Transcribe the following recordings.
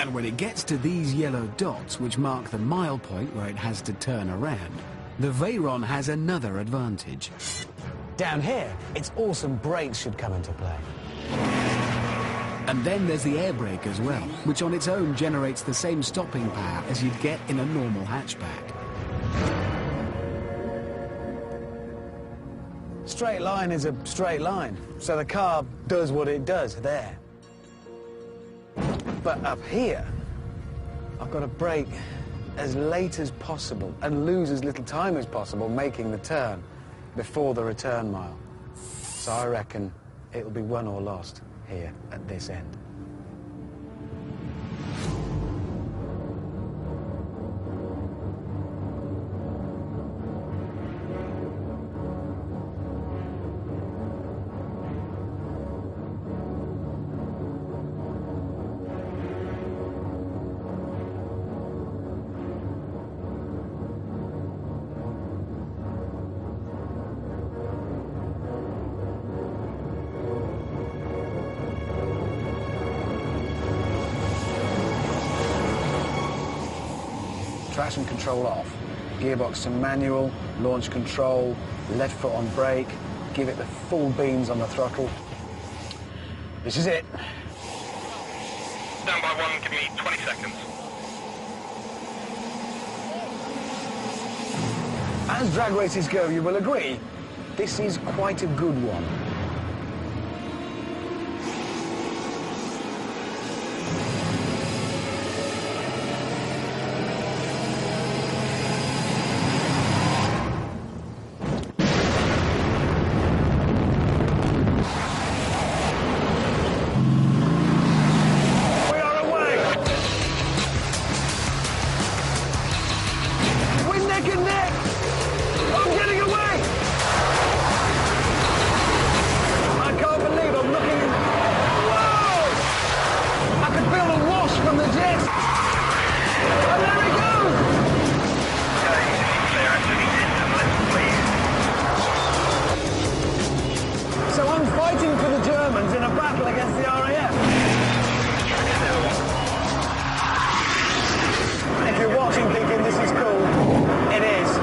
And when it gets to these yellow dots, which mark the mile point where it has to turn around, the Veyron has another advantage. Down here, its awesome brakes should come into play. And then there's the air brake as well, which on its own generates the same stopping power as you'd get in a normal hatchback. Straight line is a straight line, so the car does what it does there. But up here, I've got to brake as late as possible and lose as little time as possible making the turn before the return mile. So I reckon it'll be won or lost here at this end. Traction control off, gearbox to manual, launch control, left foot on brake, give it the full beans on the throttle. This is it. Stand by one, give me 20 seconds. As drag races go, you will agree, this is quite a good one. In a battle against the RAF. If you're watching thinking this is cool, it is.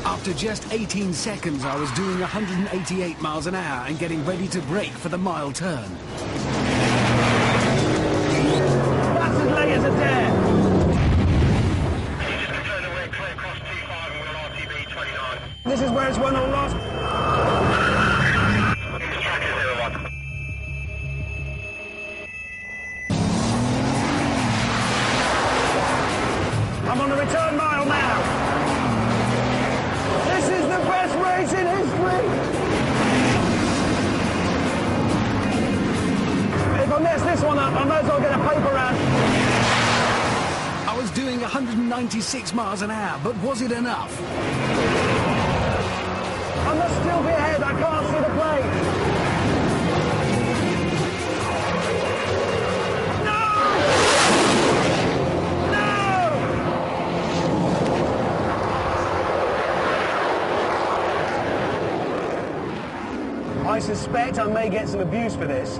After just 18 seconds, I was doing 188 miles an hour and getting ready to brake for the mile turn. That's as late as a dare. This is where it's won or lost. I'm on the return mile now. This is the best race in history. If I mess this one up, I might as well get a paper round. I was doing 196 miles an hour, but was it enough? I must still be ahead. I can't see the plate. I suspect I may get some abuse for this,